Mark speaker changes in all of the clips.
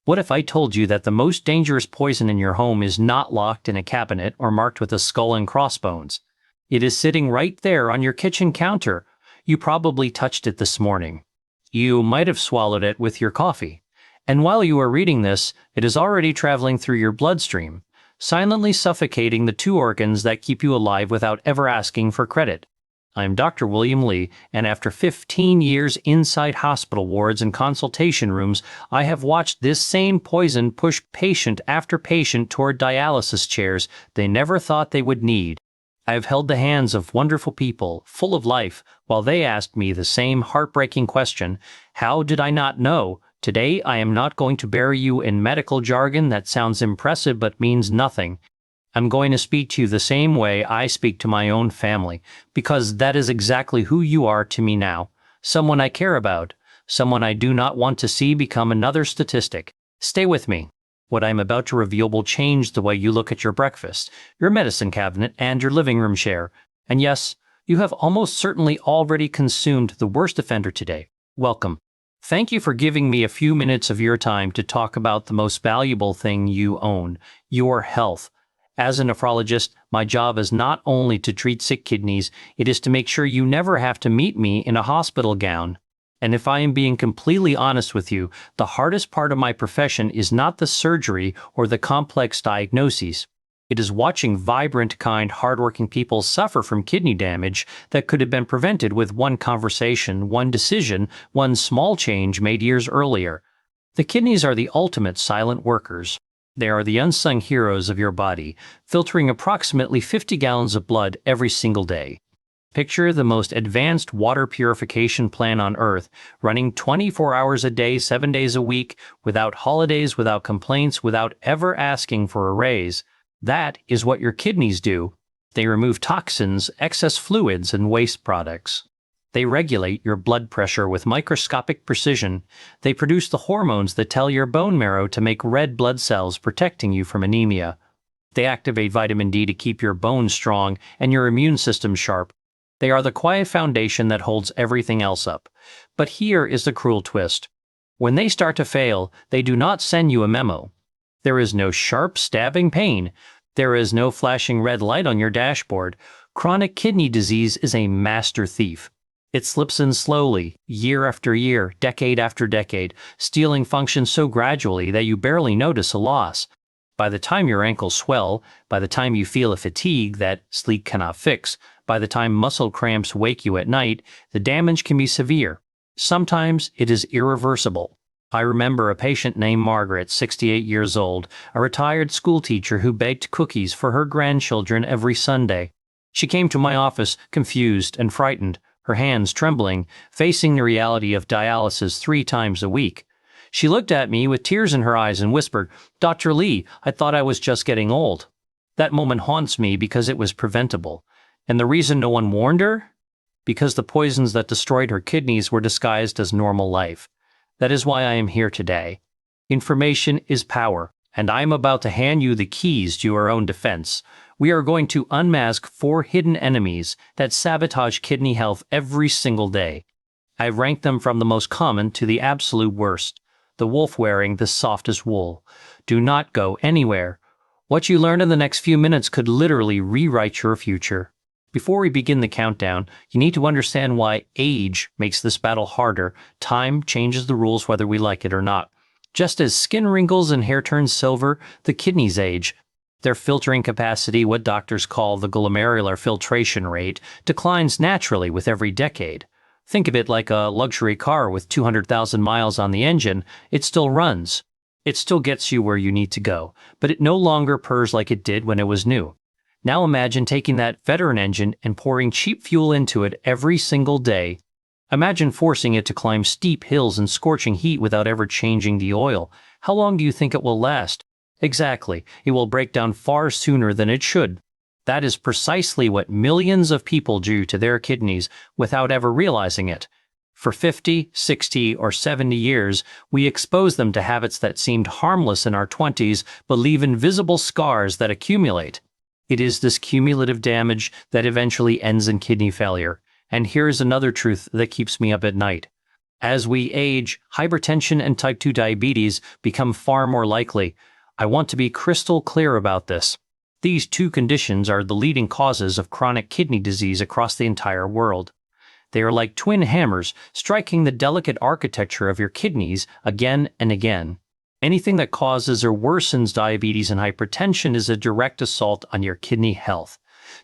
Speaker 1: What if I told you that the most dangerous poison in your home is not locked in a cabinet or marked with a skull and crossbones? It is sitting right there on your kitchen counter. You probably touched it this morning. You might have swallowed it with your coffee. And while you are reading this, it is already traveling through your bloodstream, silently suffocating the two organs that keep you alive without ever asking for credit. I'm Dr. William Lee, and after 15 years inside hospital wards and consultation rooms, I have watched this same poison push patient after patient toward dialysis chairs they never thought they would need. I have held the hands of wonderful people, full of life, while they asked me the same heartbreaking question, how did I not know? Today, I am not going to bury you in medical jargon that sounds impressive but means nothing. I'm going to speak to you the same way I speak to my own family, because that is exactly who you are to me now. Someone I care about, someone I do not want to see become another statistic. Stay with me. What I'm about to reveal will change the way you look at your breakfast, your medicine cabinet, and your living room chair. And yes, you have almost certainly already consumed the worst offender today. Welcome. Thank you for giving me a few minutes of your time to talk about the most valuable thing you own, your health. As a nephrologist, my job is not only to treat sick kidneys, it is to make sure you never have to meet me in a hospital gown. And if I am being completely honest with you, the hardest part of my profession is not the surgery or the complex diagnoses. It is watching vibrant, kind, hardworking people suffer from kidney damage that could have been prevented with one conversation, one decision, one small change made years earlier. The kidneys are the ultimate silent workers. They are the unsung heroes of your body, filtering approximately 50 gallons of blood every single day. Picture the most advanced water purification plant on Earth, running 24 hours a day, 7 days a week, without holidays, without complaints, without ever asking for a raise. That is what your kidneys do. They remove toxins, excess fluids, and waste products. They regulate your blood pressure with microscopic precision. They produce the hormones that tell your bone marrow to make red blood cells, protecting you from anemia. They activate vitamin D to keep your bones strong and your immune system sharp. They are the quiet foundation that holds everything else up. But here is the cruel twist. When they start to fail, they do not send you a memo. There is no sharp, stabbing pain. There is no flashing red light on your dashboard. Chronic kidney disease is a master thief. It slips in slowly, year after year, decade after decade, stealing function so gradually that you barely notice a loss. By the time your ankles swell, by the time you feel a fatigue that sleep cannot fix, by the time muscle cramps wake you at night, the damage can be severe. Sometimes it is irreversible. I remember a patient named Margaret, 68 years old, a retired schoolteacher who baked cookies for her grandchildren every Sunday. She came to my office confused and frightened, her hands trembling, facing the reality of dialysis 3 times a week. She looked at me with tears in her eyes and whispered, "Dr. Lee, I thought I was just getting old." That moment haunts me because it was preventable. And the reason no one warned her? Because the poisons that destroyed her kidneys were disguised as normal life. That is why I am here today. Information is power, and I am about to hand you the keys to your own defense. We are going to unmask 4 hidden enemies that sabotage kidney health every single day. I ranked them from the most common to the absolute worst. The wolf wearing the softest wool. Do not go anywhere. What you learn in the next few minutes could literally rewrite your future. Before we begin the countdown, you need to understand why age makes this battle harder. Time changes the rules whether we like it or not. Just as skin wrinkles and hair turns silver, the kidneys age. Their filtering capacity, what doctors call the glomerular filtration rate, declines naturally with every decade. Think of it like a luxury car with 200,000 miles on the engine. It still runs. It still gets you where you need to go, but it no longer purrs like it did when it was new. Now imagine taking that veteran engine and pouring cheap fuel into it every single day. Imagine forcing it to climb steep hills in scorching heat without ever changing the oil. How long do you think it will last? Exactly, it will break down far sooner than it should. That is precisely what millions of people do to their kidneys without ever realizing it. For 50, 60, or 70 years, we expose them to habits that seemed harmless in our 20s but leave invisible scars that accumulate. It is this cumulative damage that eventually ends in kidney failure. And here's another truth that keeps me up at night. As we age, hypertension and type 2 diabetes become far more likely. I want to be crystal clear about this. These two conditions are the leading causes of chronic kidney disease across the entire world. They are like twin hammers, striking the delicate architecture of your kidneys again and again. Anything that causes or worsens diabetes and hypertension is a direct assault on your kidney health.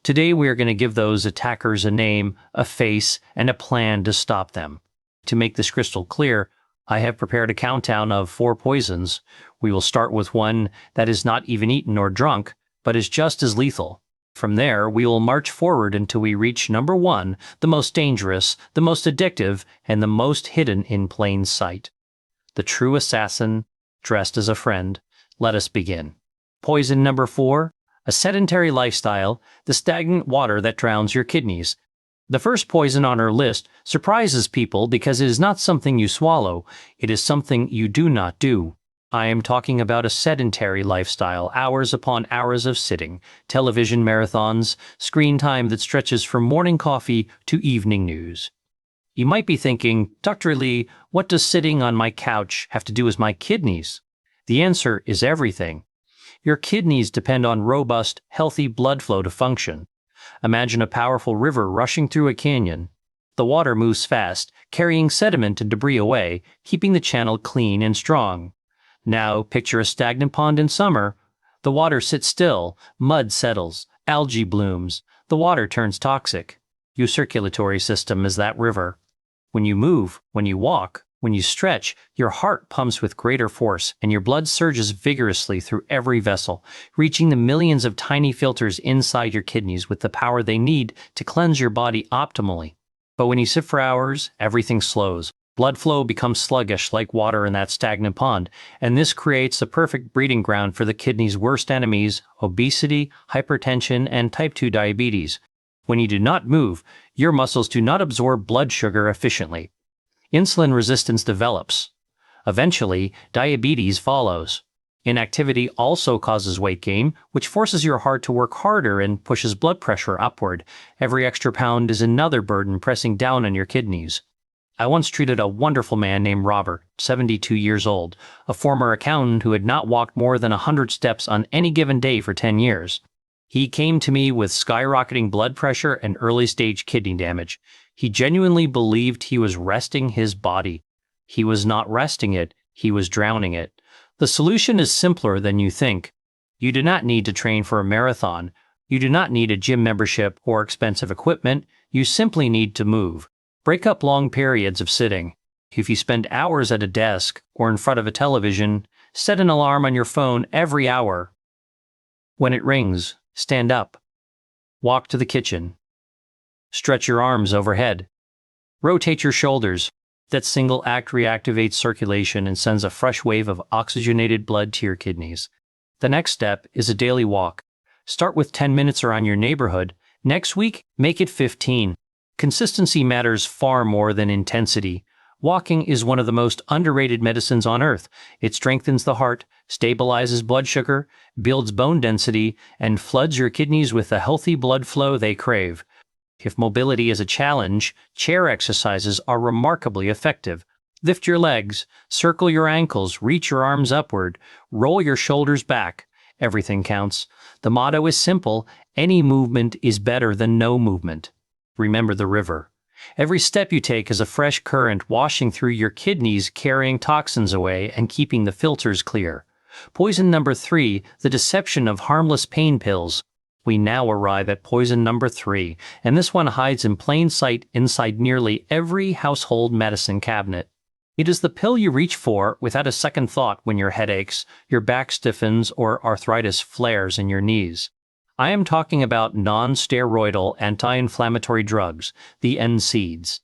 Speaker 1: Today we are going to give those attackers a name, a face, and a plan to stop them. To make this crystal clear, I have prepared a countdown of 4 poisons. We will start with one that is not even eaten or drunk, but is just as lethal. From there, we will march forward until we reach number 1, the most dangerous, the most addictive, and the most hidden in plain sight. The true assassin, dressed as a friend. Let us begin. Poison number 4, a sedentary lifestyle, the stagnant water that drowns your kidneys. The first poison on our list surprises people because it is not something you swallow, it is something you do not do. I am talking about a sedentary lifestyle, hours upon hours of sitting, television marathons, screen time that stretches from morning coffee to evening news. You might be thinking, Dr. Lee, what does sitting on my couch have to do with my kidneys? The answer is everything. Your kidneys depend on robust, healthy blood flow to function. Imagine a powerful river rushing through a canyon. The water moves fast, carrying sediment and debris away, keeping the channel clean and strong. Now, picture a stagnant pond in summer. The water sits still, mud settles, algae blooms, the water turns toxic. Your circulatory system is that river. When you move, when you walk, when you stretch, your heart pumps with greater force and your blood surges vigorously through every vessel, reaching the millions of tiny filters inside your kidneys with the power they need to cleanse your body optimally. But when you sit for hours, everything slows. Blood flow becomes sluggish like water in that stagnant pond, and this creates the perfect breeding ground for the kidney's worst enemies, obesity, hypertension, and type 2 diabetes. When you do not move, your muscles do not absorb blood sugar efficiently. Insulin resistance develops. Eventually, diabetes follows. Inactivity also causes weight gain, which forces your heart to work harder and pushes blood pressure upward. Every extra pound is another burden pressing down on your kidneys. I once treated a wonderful man named Robert, 72 years old, a former accountant who had not walked more than 100 steps on any given day for 10 years. He came to me with skyrocketing blood pressure and early-stage kidney damage. He genuinely believed he was resting his body. He was not resting it, he was drowning it. The solution is simpler than you think. You do not need to train for a marathon. You do not need a gym membership or expensive equipment. You simply need to move. Break up long periods of sitting. If you spend hours at a desk or in front of a television, set an alarm on your phone every hour. When it rings, stand up. Walk to the kitchen. Stretch your arms overhead. Rotate your shoulders. That single act reactivates circulation and sends a fresh wave of oxygenated blood to your kidneys. The next step is a daily walk. Start with 10 minutes around your neighborhood. Next week, make it 15. Consistency matters far more than intensity. Walking is one of the most underrated medicines on earth. It strengthens the heart, stabilizes blood sugar, builds bone density, and floods your kidneys with the healthy blood flow they crave. If mobility is a challenge, chair exercises are remarkably effective. Lift your legs, circle your ankles, reach your arms upward, roll your shoulders back. Everything counts. The motto is simple: any movement is better than no movement. Remember the river. Every step you take is a fresh current washing through your kidneys, carrying toxins away and keeping the filters clear. Poison number 3, the deception of harmless pain pills. We now arrive at poison number 3, and this one hides in plain sight inside nearly every household medicine cabinet. It is the pill you reach for without a second thought when your head aches, your back stiffens, or arthritis flares in your knees. I am talking about non-steroidal anti-inflammatory drugs, the NSAIDs.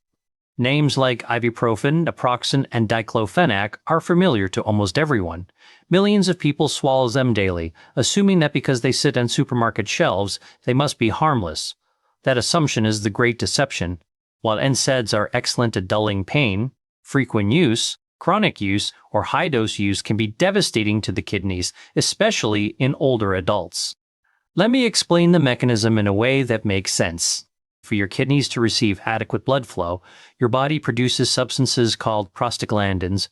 Speaker 1: Names like ibuprofen, naproxen, and diclofenac are familiar to almost everyone. Millions of people swallow them daily, assuming that because they sit on supermarket shelves, they must be harmless. That assumption is the great deception. While NSAIDs are excellent at dulling pain, frequent use, chronic use, or high-dose use can be devastating to the kidneys, especially in older adults. Let me explain the mechanism in a way that makes sense. For your kidneys to receive adequate blood flow, your body produces substances called prostaglandins.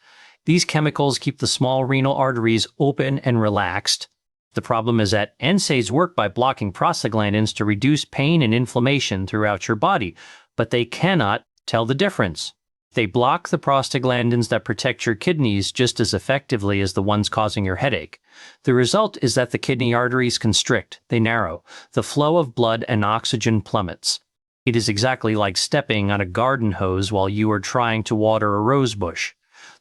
Speaker 1: These chemicals keep the small renal arteries open and relaxed. The problem is that NSAIDs work by blocking prostaglandins to reduce pain and inflammation throughout your body, but they cannot tell the difference. They block the prostaglandins that protect your kidneys just as effectively as the ones causing your headache. The result is that the kidney arteries constrict, they narrow, the flow of blood and oxygen plummets. It is exactly like stepping on a garden hose while you are trying to water a rose bush.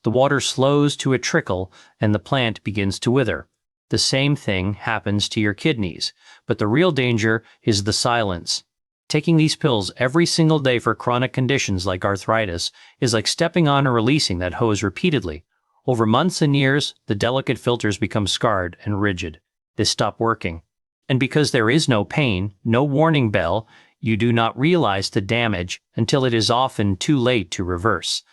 Speaker 1: The water slows to a trickle and the plant begins to wither. The same thing happens to your kidneys, but the real danger is the silence. Taking these pills every single day for chronic conditions like arthritis is like stepping on or releasing that hose repeatedly. Over months and years, the delicate filters become scarred and rigid. They stop working. And because there is no pain, no warning bell, you do not realize the damage until it is often too late to reverse.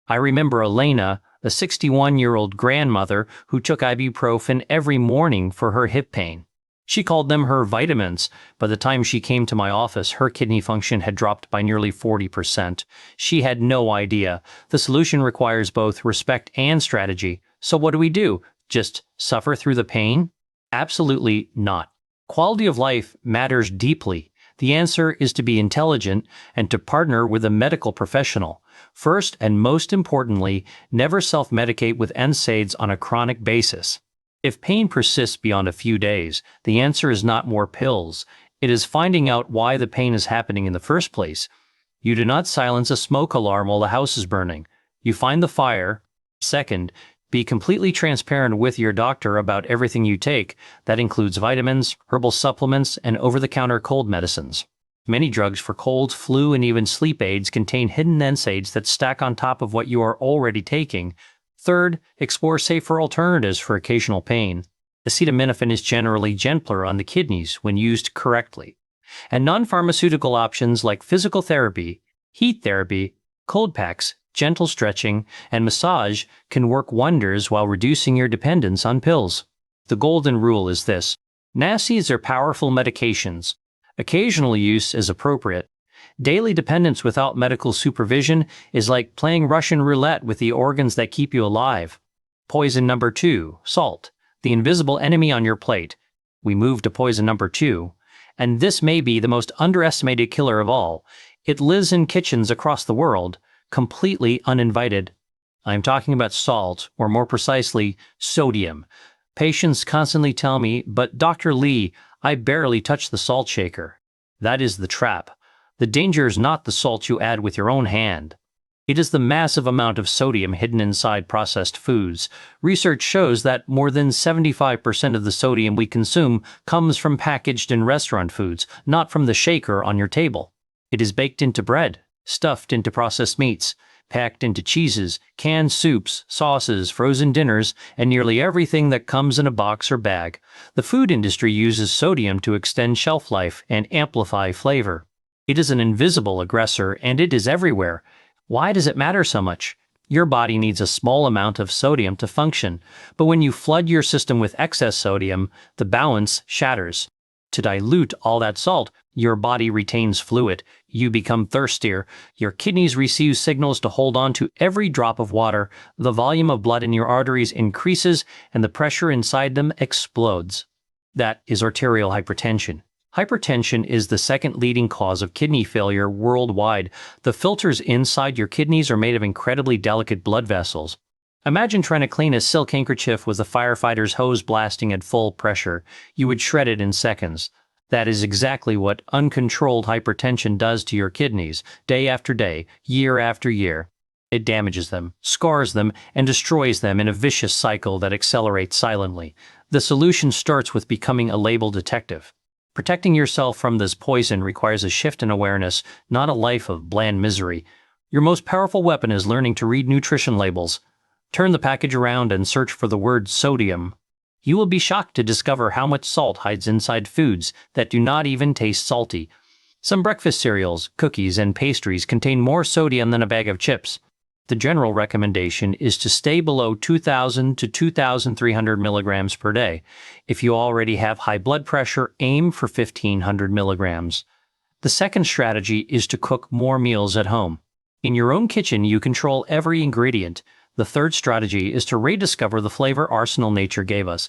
Speaker 1: I remember Elena, a 61-year-old grandmother who took ibuprofen every morning for her hip pain. She called them her vitamins. By the time she came to my office, her kidney function had dropped by nearly 40%. She had no idea. The solution requires both respect and strategy. So what do? Just suffer through the pain? Absolutely not. Quality of life matters deeply. The answer is to be intelligent and to partner with a medical professional. First and most importantly, never self-medicate with NSAIDs on a chronic basis. If pain persists beyond a few days, the answer is not more pills. It is finding out why the pain is happening in the first place. You do not silence a smoke alarm while the house is burning. You find the fire. Second, be completely transparent with your doctor about everything you take. That includes vitamins, herbal supplements, and over-the-counter cold medicines. Many drugs for colds, flu, and even sleep aids contain hidden NSAIDs that stack on top of what you are already taking. Third, explore safer alternatives for occasional pain. Acetaminophen is generally gentler on the kidneys when used correctly. And non-pharmaceutical options like physical therapy, heat therapy, cold packs, gentle stretching, and massage can work wonders while reducing your dependence on pills. The golden rule is this: NSAIDs are powerful medications. Occasional use is appropriate. Daily dependence without medical supervision is like playing Russian roulette with the organs that keep you alive. Poison number 2, salt, the invisible enemy on your plate. We move to poison number 2, and this may be the most underestimated killer of all. It lives in kitchens across the world, completely uninvited. I'm talking about salt, or more precisely, sodium. Patients constantly tell me, "But Dr. Lee, I barely touch the salt shaker." That is the trap. The danger is not the salt you add with your own hand. It is the massive amount of sodium hidden inside processed foods. Research shows that more than 75% of the sodium we consume comes from packaged and restaurant foods, not from the shaker on your table. It is baked into bread, stuffed into processed meats, packed into cheeses, canned soups, sauces, frozen dinners, and nearly everything that comes in a box or bag. The food industry uses sodium to extend shelf life and amplify flavor. It is an invisible aggressor, and it is everywhere. Why does it matter so much? Your body needs a small amount of sodium to function, but when you flood your system with excess sodium, the balance shatters. To dilute all that salt, your body retains fluid. You become thirstier. Your kidneys receive signals to hold on to every drop of water. The volume of blood in your arteries increases, and the pressure inside them explodes. That is arterial hypertension. Hypertension is the second leading cause of kidney failure worldwide. The filters inside your kidneys are made of incredibly delicate blood vessels. Imagine trying to clean a silk handkerchief with a firefighter's hose blasting at full pressure. You would shred it in seconds. That is exactly what uncontrolled hypertension does to your kidneys, day after day, year after year. It damages them, scars them, and destroys them in a vicious cycle that accelerates silently. The solution starts with becoming a label detective. Protecting yourself from this poison requires a shift in awareness, not a life of bland misery. Your most powerful weapon is learning to read nutrition labels. Turn the package around and search for the word sodium. You will be shocked to discover how much salt hides inside foods that do not even taste salty. Some breakfast cereals, cookies, and pastries contain more sodium than a bag of chips. The general recommendation is to stay below 2,000 to 2,300 milligrams per day. If you already have high blood pressure, aim for 1,500 milligrams. The second strategy is to cook more meals at home. In your own kitchen, you control every ingredient. The third strategy is to rediscover the flavor arsenal nature gave us.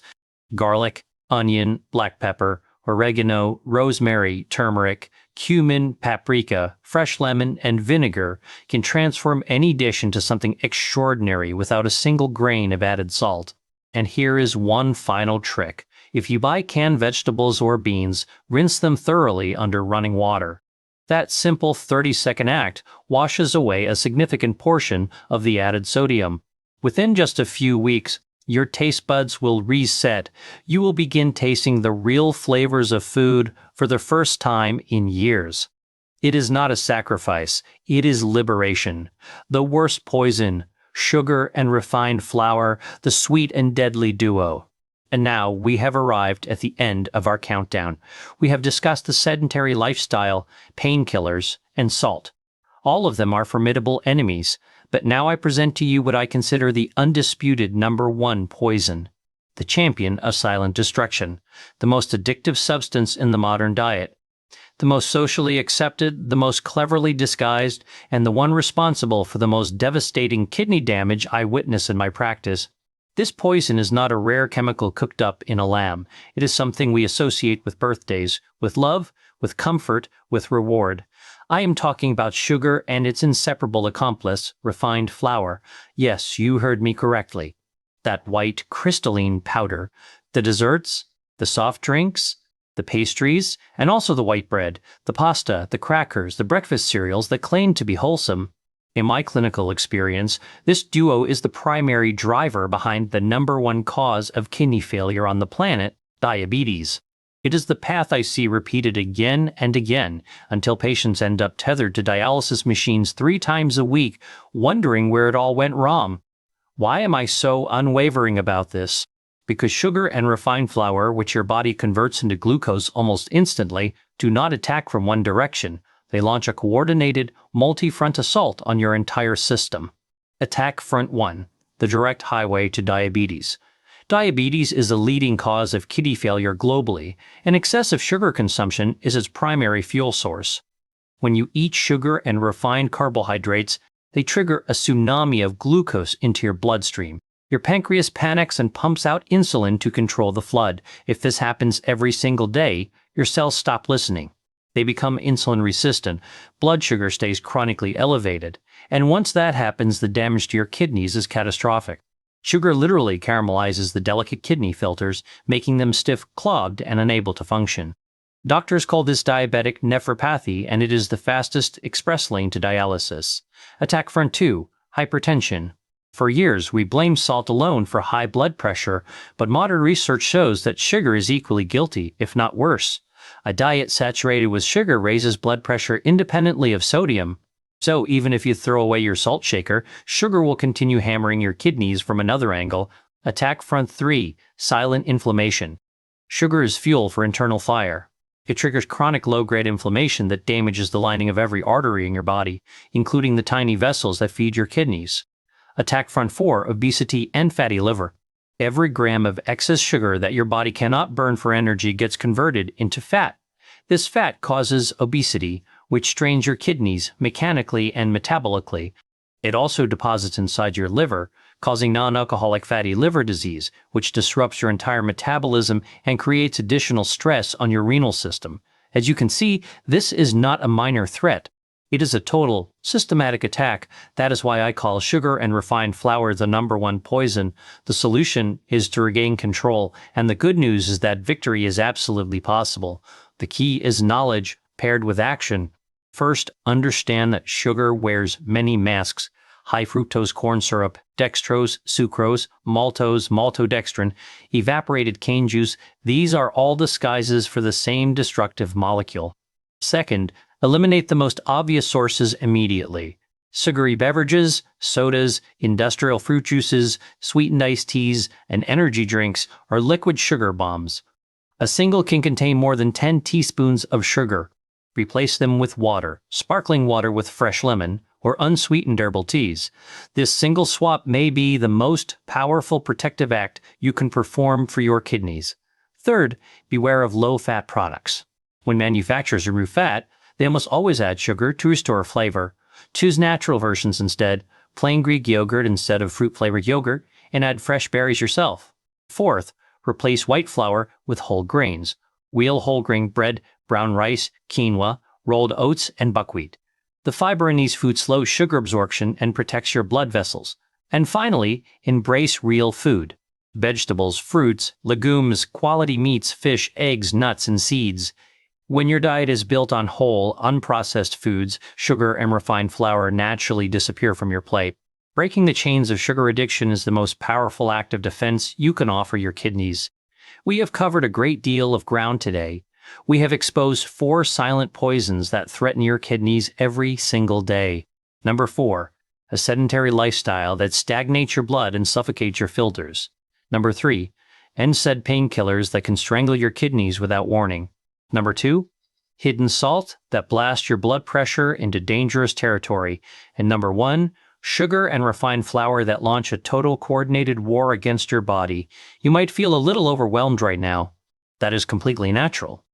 Speaker 1: Garlic, onion, black pepper, oregano, rosemary, turmeric, cumin, paprika, fresh lemon, and vinegar can transform any dish into something extraordinary without a single grain of added salt. And here is one final trick. If you buy canned vegetables or beans, rinse them thoroughly under running water. That simple 30-second act washes away a significant portion of the added sodium. Within just a few weeks, your taste buds will reset. You will begin tasting the real flavors of food for the first time in years. It is not a sacrifice, it is liberation. The worst poison, sugar and refined flour, the sweet and deadly duo. And now we have arrived at the end of our countdown. We have discussed the sedentary lifestyle, painkillers, and salt. All of them are formidable enemies, but now I present to you what I consider the undisputed number one poison, the champion of silent destruction, the most addictive substance in the modern diet, the most socially accepted, the most cleverly disguised, and the one responsible for the most devastating kidney damage I witness in my practice. This poison is not a rare chemical cooked up in a lamb. It is something we associate with birthdays, with love, with comfort, with reward. I am talking about sugar and its inseparable accomplice, refined flour. Yes, you heard me correctly. That white, crystalline powder. The desserts, the soft drinks, the pastries, and also the white bread, the pasta, the crackers, the breakfast cereals that claim to be wholesome. In my clinical experience, this duo is the primary driver behind the number one cause of kidney failure on the planet, diabetes. It is the path I see repeated again and again until patients end up tethered to dialysis machines 3 times a week, wondering where it all went wrong. Why am I so unwavering about this? Because sugar and refined flour, which your body converts into glucose almost instantly, do not attack from one direction. They launch a coordinated, multi-front assault on your entire system. Attack Front 1, the direct highway to diabetes. Diabetes is a leading cause of kidney failure globally, and excessive sugar consumption is its primary fuel source. When you eat sugar and refined carbohydrates, they trigger a tsunami of glucose into your bloodstream. Your pancreas panics and pumps out insulin to control the flood. If this happens every single day, your cells stop listening. They become insulin resistant, blood sugar stays chronically elevated, and once that happens, the damage to your kidneys is catastrophic. Sugar literally caramelizes the delicate kidney filters, making them stiff, clogged, and unable to function. Doctors call this diabetic nephropathy, and it is the fastest express lane to dialysis. Attack Front 2, hypertension. For years, we blamed salt alone for high blood pressure, but modern research shows that sugar is equally guilty, if not worse. A diet saturated with sugar raises blood pressure independently of sodium. So even if you throw away your salt shaker, sugar will continue hammering your kidneys from another angle. Attack Front 3, silent inflammation. Sugar is fuel for internal fire. It triggers chronic low-grade inflammation that damages the lining of every artery in your body, including the tiny vessels that feed your kidneys. Attack Front 4, obesity and fatty liver. Every gram of excess sugar that your body cannot burn for energy gets converted into fat. This fat causes obesity, which strains your kidneys mechanically and metabolically. It also deposits inside your liver, causing non-alcoholic fatty liver disease, which disrupts your entire metabolism and creates additional stress on your renal system. As you can see, this is not a minor threat. It is a total, systematic attack. That is why I call sugar and refined flour the number one poison. The solution is to regain control, and the good news is that victory is absolutely possible. The key is knowledge paired with action. First, understand that sugar wears many masks. High fructose corn syrup, dextrose, sucrose, maltose, maltodextrin, evaporated cane juice, these are all disguises for the same destructive molecule. Second, eliminate the most obvious sources immediately. Sugary beverages, sodas, industrial fruit juices, sweetened iced teas, and energy drinks are liquid sugar bombs. A single can contain more than 10 teaspoons of sugar. Replace them with water, sparkling water with fresh lemon, or unsweetened herbal teas. This single swap may be the most powerful protective act you can perform for your kidneys. Third, beware of low-fat products. When manufacturers remove fat, They almost always add sugar to restore flavor. Choose natural versions instead, plain Greek yogurt instead of fruit-flavored yogurt, and add fresh berries yourself. Fourth, replace white flour with whole grains. Wheel whole grain bread, brown rice, quinoa, rolled oats, and buckwheat. The fiber in these foods slows sugar absorption and protects your blood vessels. And finally, embrace real food. Vegetables, fruits, legumes, quality meats, fish, eggs, nuts, and seeds. When your diet is built on whole, unprocessed foods, sugar and refined flour naturally disappear from your plate. Breaking the chains of sugar addiction is the most powerful act of defense you can offer your kidneys. We have covered a great deal of ground today. We have exposed 4 silent poisons that threaten your kidneys every single day. Number 4, a sedentary lifestyle that stagnates your blood and suffocates your filters. Number 3, NSAID painkillers that can strangle your kidneys without warning. Number 2, hidden salt that blasts your blood pressure into dangerous territory. And number 1, sugar and refined flour that launch a total coordinated war against your body. You might feel a little overwhelmed right now. That is completely natural.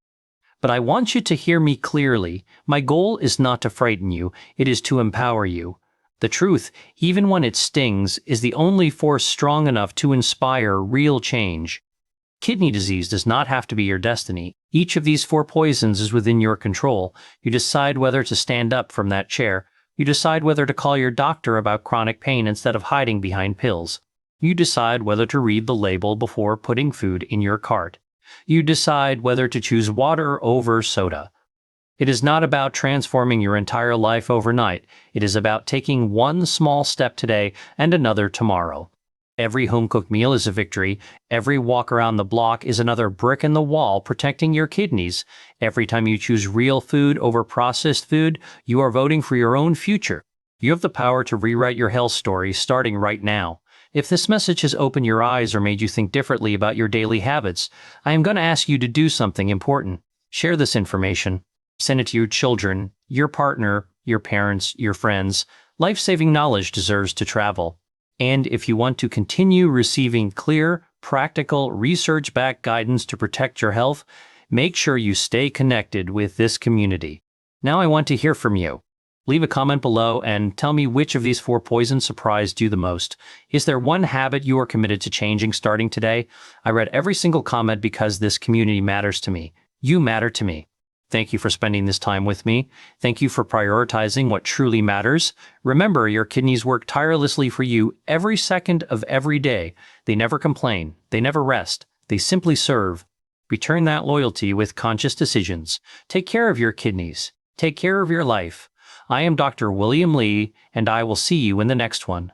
Speaker 1: But I want you to hear me clearly. My goal is not to frighten you, it is to empower you. The truth, even when it stings, is the only force strong enough to inspire real change. Kidney disease does not have to be your destiny. Each of these 4 poisons is within your control. You decide whether to stand up from that chair. You decide whether to call your doctor about chronic pain instead of hiding behind pills. You decide whether to read the label before putting food in your cart. You decide whether to choose water over soda. It is not about transforming your entire life overnight. It is about taking one small step today and another tomorrow. Every home-cooked meal is a victory. Every walk around the block is another brick in the wall protecting your kidneys. Every time you choose real food over processed food, you are voting for your own future. You have the power to rewrite your health story starting right now. If this message has opened your eyes or made you think differently about your daily habits, I am going to ask you to do something important. Share this information. Send it to your children, your partner, your parents, your friends. Life-saving knowledge deserves to travel. And if you want to continue receiving clear, practical, research-backed guidance to protect your health, make sure you stay connected with this community. Now I want to hear from you. Leave a comment below and tell me which of these 4 poisons surprised you the most. Is there one habit you are committed to changing starting today? I read every single comment because this community matters to me. You matter to me. Thank you for spending this time with me. Thank you for prioritizing what truly matters. Remember, your kidneys work tirelessly for you every second of every day. They never complain. They never rest. They simply serve. Return that loyalty with conscious decisions. Take care of your kidneys. Take care of your life. I am Dr. William Lee, and I will see you in the next one.